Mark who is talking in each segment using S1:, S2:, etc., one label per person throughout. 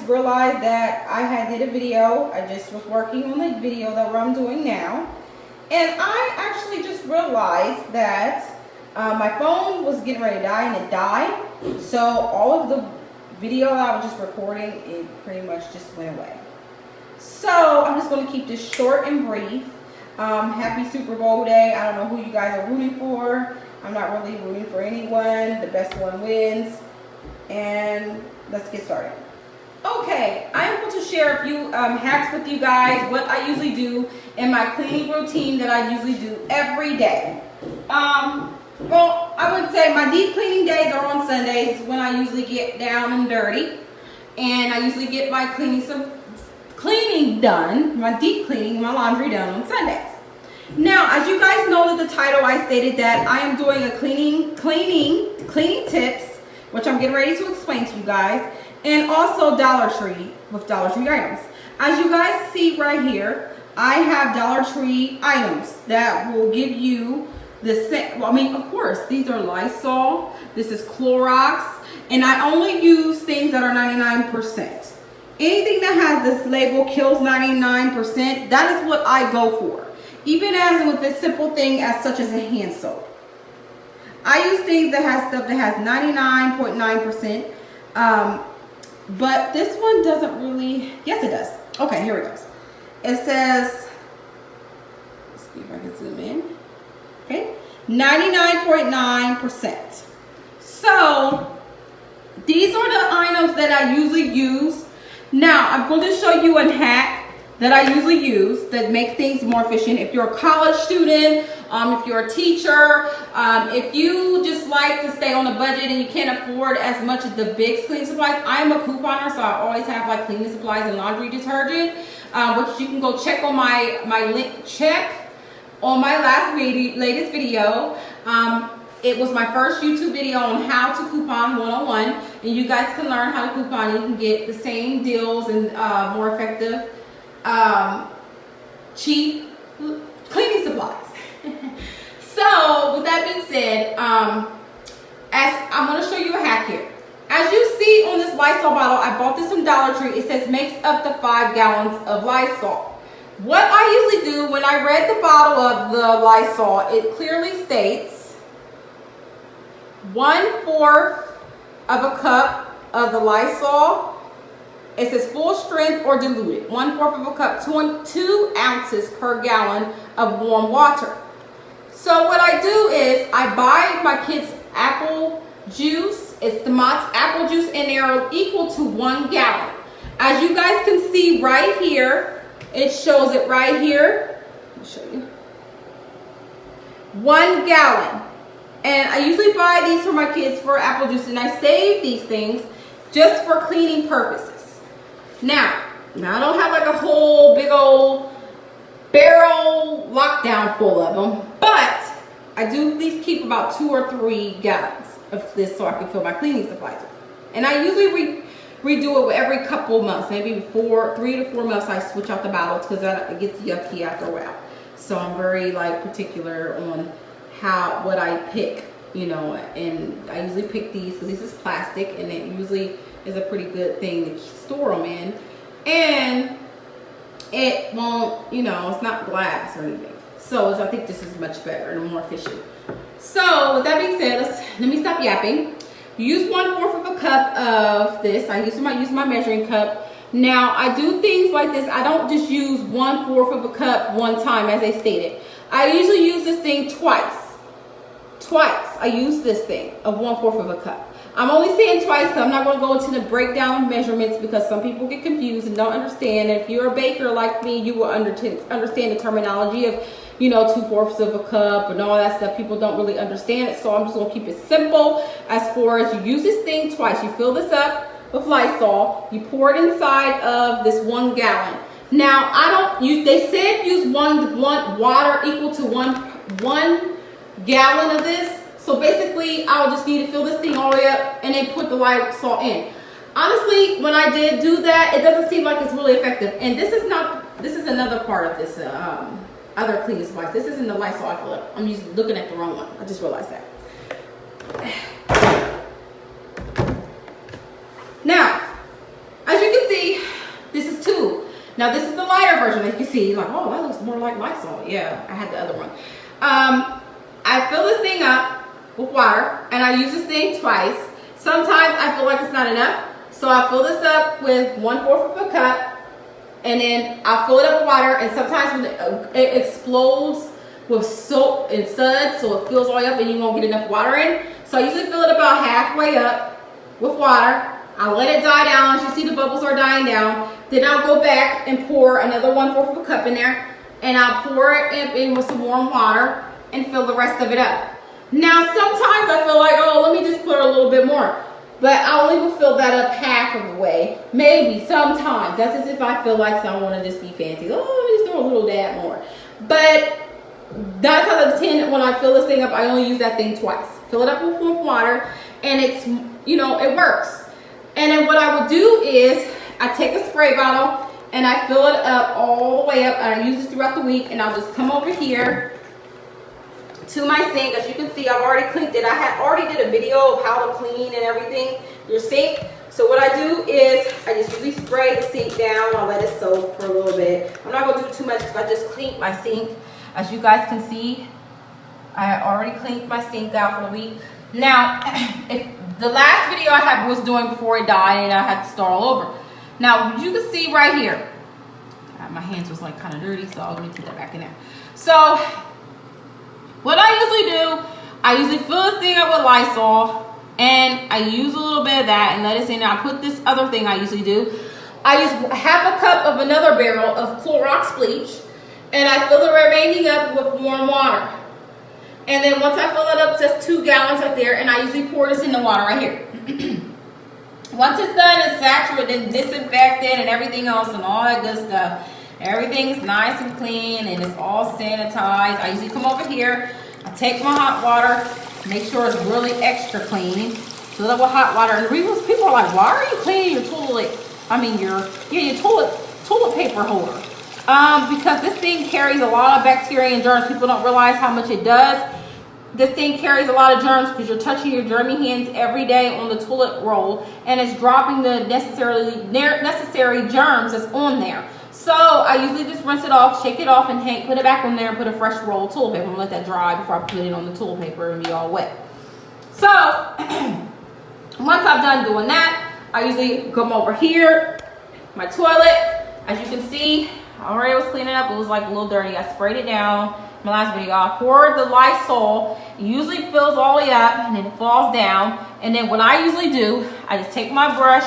S1: just realized that I had did a video. I just was working on the video that I'm doing now. And I actually just realized that my phone was getting ready to die and it died. So all of the video that I was just recording, it pretty much just went away. So I'm just going to keep this short and brief. Happy Super Bowl day. I don't know who you guys are rooting for. I'm not really rooting for anyone. The best one wins. And let's get started. Okay, I'm going to share a few hacks with you guys, what I usually do in my cleaning routine that I usually do every day. Well, I would say my deep cleaning days are on Sundays when I usually get down and dirty. And I usually get my cleaning done, my deep cleaning, my laundry done on Sundays. Now, as you guys know, that the title I stated that I am doing a cleaning tips, which I'm getting ready to explain to you guys, and also Dollar Tree with Dollar Tree items. As you guys see right here, I have Dollar Tree items that will give you the same. Well, I mean, of course, these are Lysol. This is Clorox, and I only use things that are 99%. Anything that has this label kills 99%. That is what I go for. Even as with this simple thing as such as a hand soap. I use things that has stuff that has 99.9%. But this one doesn't really, yes it does. Okay, here it goes. It says, let's see if I can zoom in. Okay, 99.9%. So, these are the items that I usually use. Now, I'm going to show you a hack that I usually use that make things more efficient. If you're a college student, if you're a teacher, if you just like to stay on a budget and you can't afford as much of the big cleaning supplies, I'm a couponer, so I always have like cleaning supplies and laundry detergent, which you can go check on my link, check on my latest video. It was my first YouTube video on how to coupon 101, and you guys can learn how to coupon. You can get the same deals and more effective, cheap cleaning supplies. So with that being said, as I'm going to show you a hack here. As you see on this Lysol bottle, I bought this from Dollar Tree. It says makes up to 5 gallons of Lysol. What I usually do when I read the bottle of the Lysol, it clearly states 1/4 of a cup of the Lysol. It says full strength or diluted. 1/4 of a cup, 2 ounces per gallon of warm water. So what I do is I buy my kids apple juice. It's the Mott's apple juice, and they're equal to 1 gallon. As you guys can see right here, it shows it right here. Let me show you. 1 gallon. And I usually buy these for my kids for apple juice, and I save these things just for cleaning purposes. Now I don't have like a whole big old barrel lockdown full of them, but I do at least keep about 2 or 3 gallons of this so I can fill my cleaning supplies with. And I usually redo it every couple months, maybe 3 to 4 months. I switch out the bottles because it gets yucky after a while. So I'm very like particular on what I pick, you know, and I usually pick these because this is plastic, and it usually is a pretty good thing to store them in, and it won't, you know, it's not glass or anything. So I think this is much better and more efficient. So with that being said, let me stop yapping. Use 1/4 of a cup of this. I use my measuring cup. Now I do things like this. I don't just use 1/4 of a cup one time as I stated. I usually use this thing twice. I use this thing of 1/4 of a cup. I'm only saying twice because I'm not going to go into the breakdown of measurements because some people get confused and don't understand. If you're a baker like me, you will understand the terminology of, you know, 2/4 of a cup and all that stuff. People don't really understand it, so I'm just going to keep it simple as far as you use this thing twice. You fill this up with Lysol. You pour it inside of this 1 gallon. Now, they said use one water equal to one gallon of this. So basically, I'll just need to fill this thing all the way up and then put the Lysol in. Honestly, when I did do that, it doesn't seem like it's really effective. And this is another part of this other cleaning supplies. This isn't the Lysol I fill up. I'm looking at the wrong one. I just realized that. Now, as you can see, Now this is the lighter version. Like you see, like, oh, that looks more like Lysol. Yeah, I had the other one. I fill this thing up with water, and I use this thing twice. Sometimes I feel like it's not enough, so I fill this up with 1/4 of a cup, and then I'll fill it up with water, and sometimes when it explodes with soap and suds, so it fills all the way up and you won't get enough water in. So I usually fill it about halfway up with water. I'll let it die down. As you see, the bubbles are dying down. Then I'll go back and pour another 1/4 of a cup in there, and I'll pour it in with some warm water and fill the rest of it up. Now, sometimes I feel like, oh, let me just put a little bit more. But I only will fill that up half of the way. Maybe, sometimes. That's as if I feel like I want to just be fancy. Oh, let me just throw a little dab more. But 9 times out of 10, when I fill this thing up, I only use that thing twice. Fill it up with warm water, and it's, you know, it works. And then what I will do is, I take a spray bottle, and I fill it up all the way up, and I use this throughout the week, and I'll just come over here to my sink. As you can see, I've already cleaned it. I had already did a video of how to clean and everything, your sink. So what I do is, I just usually spray the sink down. I'll let it soak for a little bit. I'm not gonna do too much because I just cleaned my sink. As you guys can see, I already cleaned my sink out for the week. Now, if the last video I had was doing before it died, and I had to start all over. Now, you can see right here, my hands was like kind of dirty, so I'll let me put that back in there. So, what I usually do, I usually fill this thing up with Lysol, and I use a little bit of that and let it sit. Now I put this other thing I usually do. I use half a cup of another barrel of Clorox bleach, and I fill the remaining up with warm water. And then once I fill it up, just 2 gallons right there, and I usually pour this in the water right here. Once it's done, it's saturated and disinfected and everything else and all that good stuff. Everything is nice and clean and it's all sanitized. I usually come over here, I take my hot water, make sure it's really extra clean. Fill it with hot water. And people are like, why are you cleaning your toilet? I mean, your toilet paper holder. Because this thing carries a lot of bacteria and germs. People don't realize how much it does. This thing carries a lot of germs because you're touching your germy hands every day on the toilet roll, and it's dropping the necessary germs that's on there. So I usually just rinse it off, shake it off, and put it back on there and put a fresh roll of toilet paper and let that dry before I put it on the toilet paper and be all wet. So once I've done doing that, I usually come over here, my toilet. As you can see, I already was cleaning up. It was like a little dirty. I sprayed it down. My last video, I poured the Lysol. It usually fills all the way up and then it falls down. And then what I usually do, I just take my brush,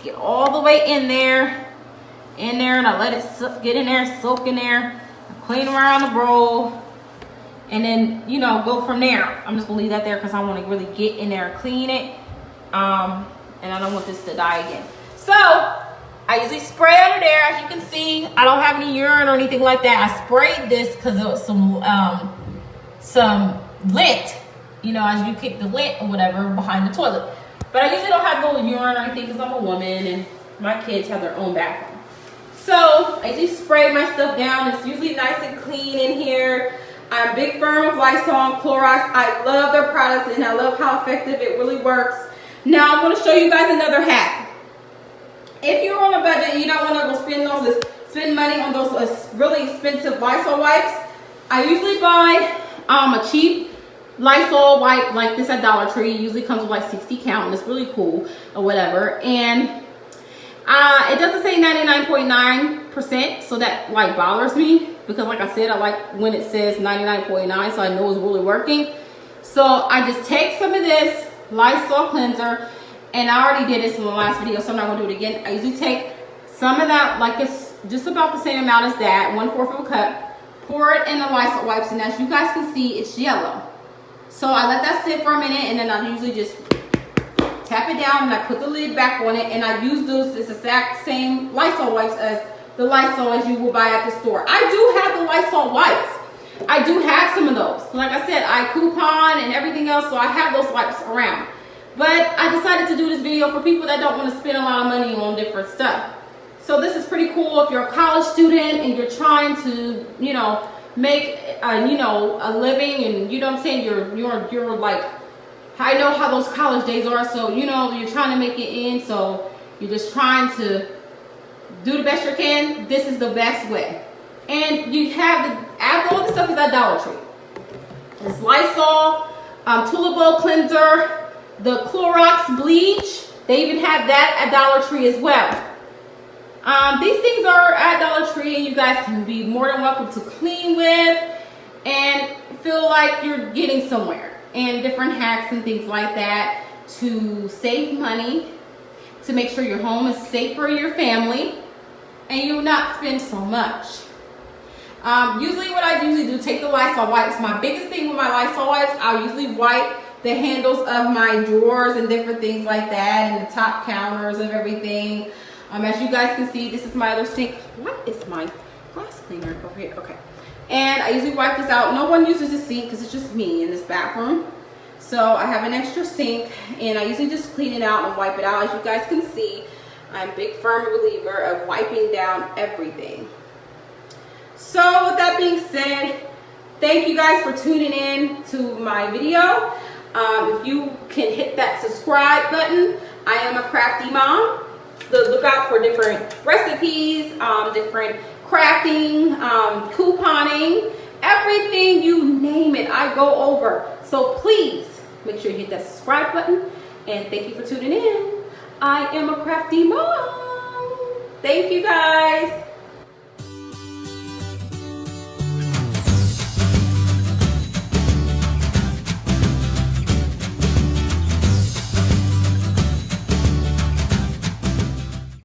S1: get all the way in there, and I let it get in there, soak in there, clean around the bowl, and then, you know, go from there. I'm just gonna leave that there because I want to really get in there and clean it. And I don't want this to die again. So I usually spray under there. As you can see, I don't have any urine or anything like that. I sprayed this because of some lint, you know, as you kick the lint or whatever behind the toilet. But I usually don't have no urine or anything because I'm a woman and my kids have their own bathroom. So I usually spray my stuff down. It's usually nice and clean in here. I'm a big fan of Lysol and Clorox. I love their products and I love how effective it really works. Now I'm going to show you guys another hack. If you're on a budget and you don't want to go spend money on those really expensive Lysol wipes, I usually buy a cheap Lysol wipe like this at Dollar Tree. It usually comes with like 60 count and it's really cool or whatever. And it doesn't say 99.9%, so that like bothers me because like I said, I like when it says 99.9, so I know it's really working. So I just take some of this Lysol cleanser, and I already did this in the last video, so I'm not gonna do it again. I usually take some of that, like it's just about the same amount as that, 1/4 of a cup, pour it in the Lysol wipes, and as you guys can see, it's yellow. So I let that sit for a minute, and then I usually just tap it down, and I put the lid back on it, and I use those, it's the exact same Lysol wipes as the Lysol as you will buy at the store. I do have the Lysol wipes. I do have some of those. Like I said, I coupon and everything else, so I have those wipes around. But I decided to do this video for people that don't want to spend a lot of money on different stuff. So this is pretty cool if you're a college student and you're trying to, you know, make, you know, a living, and you know what I'm saying, you're like, I know how those college days are, so, you know, you're trying to make it in, so you're just trying to do the best you can. This is the best way. And you have all the stuff is at Dollar Tree. It's Lysol, Toilet Bowl Cleanser, the Clorox bleach. They even have that at Dollar Tree as well. These things are at Dollar Tree, and you guys can be more than welcome to clean with and feel like you're getting somewhere. And different hacks and things like that to save money, to make sure your home is safe for your family, and you will not spend so much. Usually what I usually do, take the Lysol wipes. My biggest thing with my Lysol wipes, I'll usually wipe the handles of my drawers and different things like that, and the top counters of everything. As you guys can see, this is my other sink. What is my glass cleaner over here? Okay. And I usually wipe this out. No one uses the sink because it's just me in this bathroom. So I have an extra sink, and I usually just clean it out and wipe it out. As you guys can see, I'm a big firm believer of wiping down everything. So with that being said, thank you guys for tuning in to my video. If you can hit that subscribe button, I am a crafty mom. So look out for different recipes, different crafting, couponing, everything you name it, I go over. So please make sure you hit that subscribe button, and thank you for tuning in. I am a crafty mom. Thank you guys.